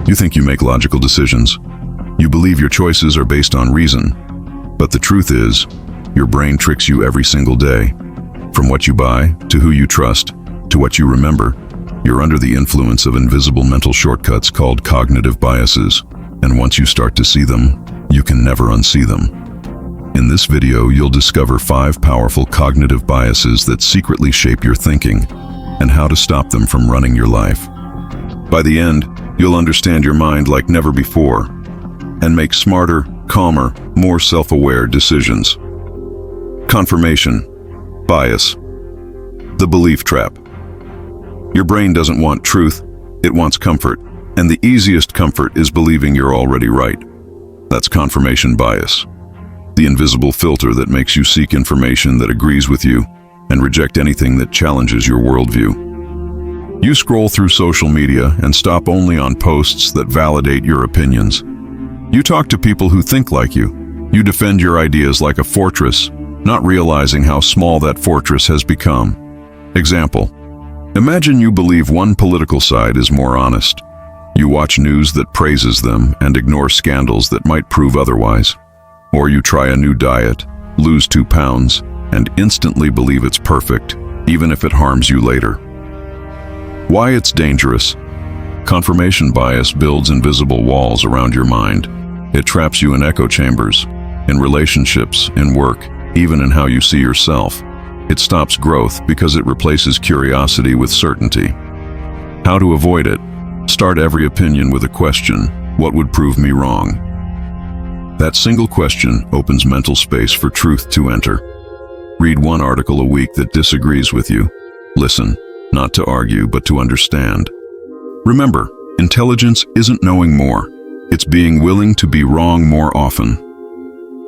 You think you make logical decisions. You believe your choices are based on reason. But the truth is, your brain tricks you every single day. From what you buy, to who you trust, to what you remember, you're under the influence of invisible mental shortcuts called cognitive biases. And once you start to see them, you can never unsee them. In this video, you'll discover 5 powerful cognitive biases that secretly shape your thinking and how to stop them from running your life. By the end, you'll understand your mind like never before and make smarter, calmer, more self-aware decisions. Confirmation bias. The belief trap. Your brain doesn't want truth, it wants comfort, and the easiest comfort is believing you're already right. That's confirmation bias. The invisible filter that makes you seek information that agrees with you and reject anything that challenges your worldview. You scroll through social media and stop only on posts that validate your opinions. You talk to people who think like you. You defend your ideas like a fortress, not realizing how small that fortress has become. Example: imagine you believe one political side is more honest. You watch news that praises them and ignore scandals that might prove otherwise. Or you try a new diet, lose 2 pounds, and instantly believe it's perfect, even if it harms you later. Why it's dangerous? Confirmation bias builds invisible walls around your mind. It traps you in echo chambers, in relationships, in work, even in how you see yourself. It stops growth because it replaces curiosity with certainty. How to avoid it? Start every opinion with a question: what would prove me wrong? That single question opens mental space for truth to enter. Read one article a week that disagrees with you. Listen, not to argue, but to understand. Remember, intelligence isn't knowing more. It's being willing to be wrong more often.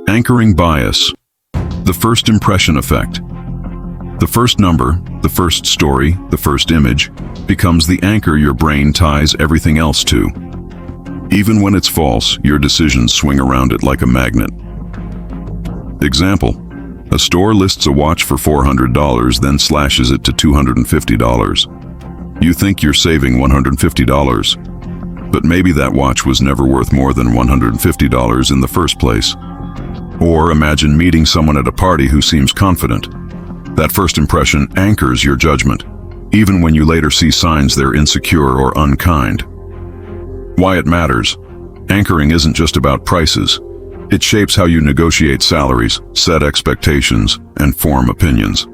Anchoring bias. The first impression effect. The first number, the first story, the first image becomes the anchor your brain ties everything else to. Even when it's false, your decisions swing around it like a magnet. Example: a store lists a watch for $400, then slashes it to $250. You think you're saving $150, but maybe that watch was never worth more than $150 in the first place. Or imagine meeting someone at a party who seems confident. That first impression anchors your judgment, even when you later see signs they're insecure or unkind. Why it matters. Anchoring isn't just about prices. It shapes how you negotiate salaries, set expectations, and form opinions.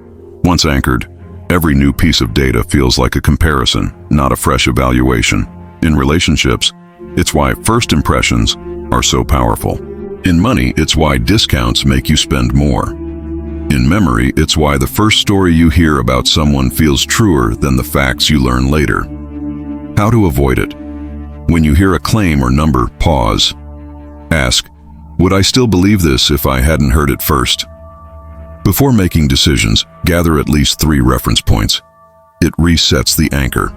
Once anchored, every new piece of data feels like a comparison, not a fresh evaluation. In relationships, it's why first impressions are so powerful. In money, it's why discounts make you spend more. In memory, it's why the first story you hear about someone feels truer than the facts you learn later. How to avoid it? When you hear a claim or number, pause. Ask, would I still believe this if I hadn't heard it first? Before making decisions, gather at least 3 reference points. It resets the anchor.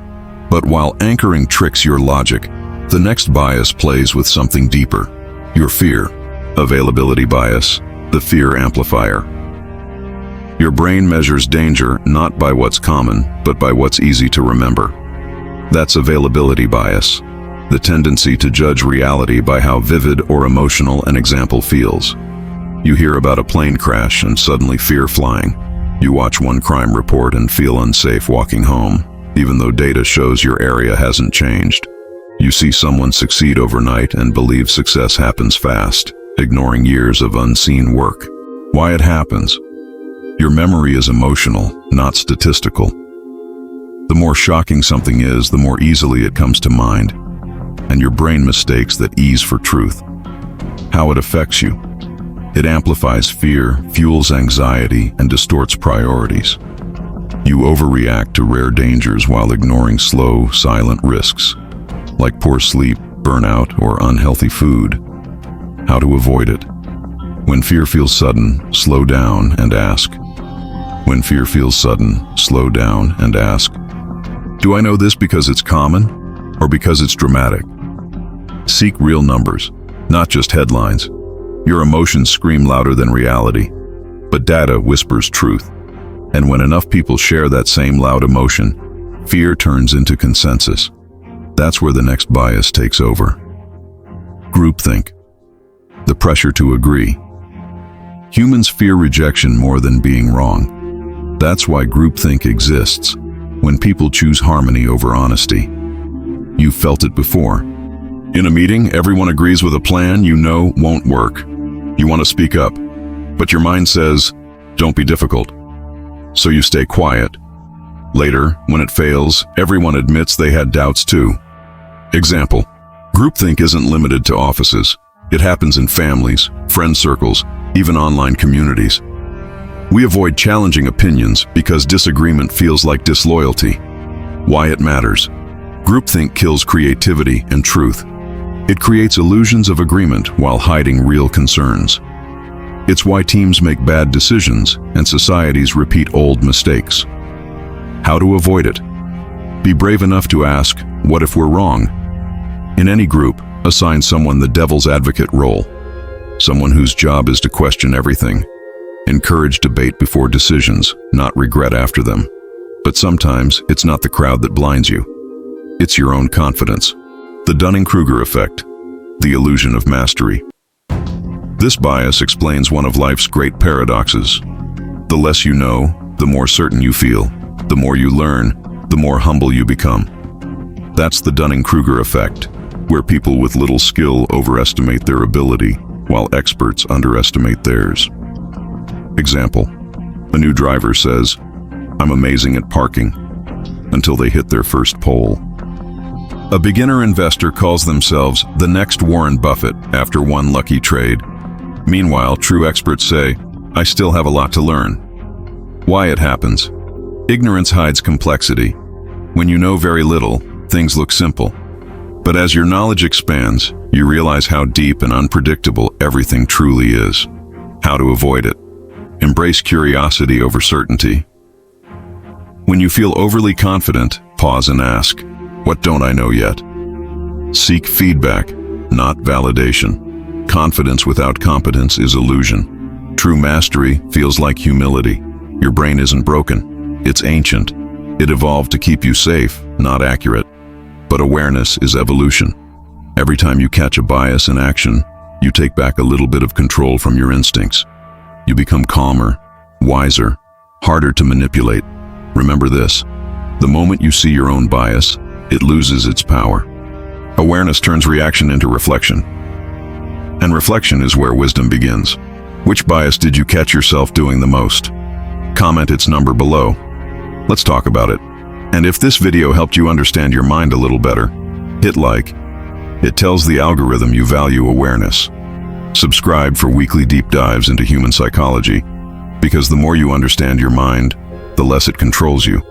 But while anchoring tricks your logic, the next bias plays with something deeper: your fear. Availability bias, the fear amplifier. Your brain measures danger not by what's common, but by what's easy to remember. That's availability bias, the tendency to judge reality by how vivid or emotional an example feels. You hear about a plane crash and suddenly fear flying. You watch one crime report and feel unsafe walking home, even though data shows your area hasn't changed. You see someone succeed overnight and believe success happens fast, ignoring years of unseen work. Why it happens? Your memory is emotional, not statistical. The more shocking something is, the more easily it comes to mind, and your brain mistakes that ease for truth. How it affects you. It amplifies fear, fuels anxiety, and distorts priorities. You overreact to rare dangers while ignoring slow, silent risks, like poor sleep, burnout, or unhealthy food. How to avoid it. When fear feels sudden, slow down and ask. When fear feels sudden, slow down and ask, do I know this because it's common or because it's dramatic? Seek real numbers, not just headlines. Your emotions scream louder than reality, but data whispers truth. And when enough people share that same loud emotion, fear turns into consensus. That's where the next bias takes over. Groupthink. The pressure to agree. Humans fear rejection more than being wrong. That's why groupthink exists, when people choose harmony over honesty. You've felt it before. In a meeting, everyone agrees with a plan you know won't work. You want to speak up, but your mind says, "Don't be difficult." So you stay quiet. Later, when it fails, everyone admits they had doubts too. Example: groupthink isn't limited to offices. It happens in families, friend circles, even online communities. We avoid challenging opinions because disagreement feels like disloyalty. Why it matters. Groupthink kills creativity and truth. It creates illusions of agreement while hiding real concerns. It's why teams make bad decisions and societies repeat old mistakes. How to avoid it? Be brave enough to ask, what if we're wrong? In any group, assign someone the devil's advocate role. Someone whose job is to question everything. Encourage debate before decisions, not regret after them. But sometimes it's not the crowd that blinds you. It's your own confidence. The Kruger Effect, the illusion of mastery. This bias explains one of life's great paradoxes. The less you know, the more certain you feel. The more you learn, the more humble you become. That's the Kruger Effect, where people with little skill overestimate their ability, while experts underestimate theirs. Example: a new driver says, "I'm amazing at parking," until they hit their first pole. A beginner investor calls themselves the next Warren Buffett after one lucky trade. Meanwhile, true experts say, "I still have a lot to learn." Why it happens? Ignorance hides complexity. When you know very little, things look simple. But as your knowledge expands, you realize how deep and unpredictable everything truly is. How to avoid it? Embrace curiosity over certainty. When you feel overly confident, pause and ask, "What don't I know yet?" Seek feedback, not validation. Confidence without competence is illusion. True mastery feels like humility. Your brain isn't broken, it's ancient. It evolved to keep you safe, not accurate. But awareness is evolution. Every time you catch a bias in action, you take back a little bit of control from your instincts. You become calmer, wiser, harder to manipulate. Remember this: the moment you see your own bias, it loses its power. Awareness turns reaction into reflection. And reflection is where wisdom begins. Which bias did you catch yourself doing the most? Comment its number below. Let's talk about it. And if this video helped you understand your mind a little better, hit like. It tells the algorithm you value awareness. Subscribe for weekly deep dives into human psychology, because the more you understand your mind, the less it controls you.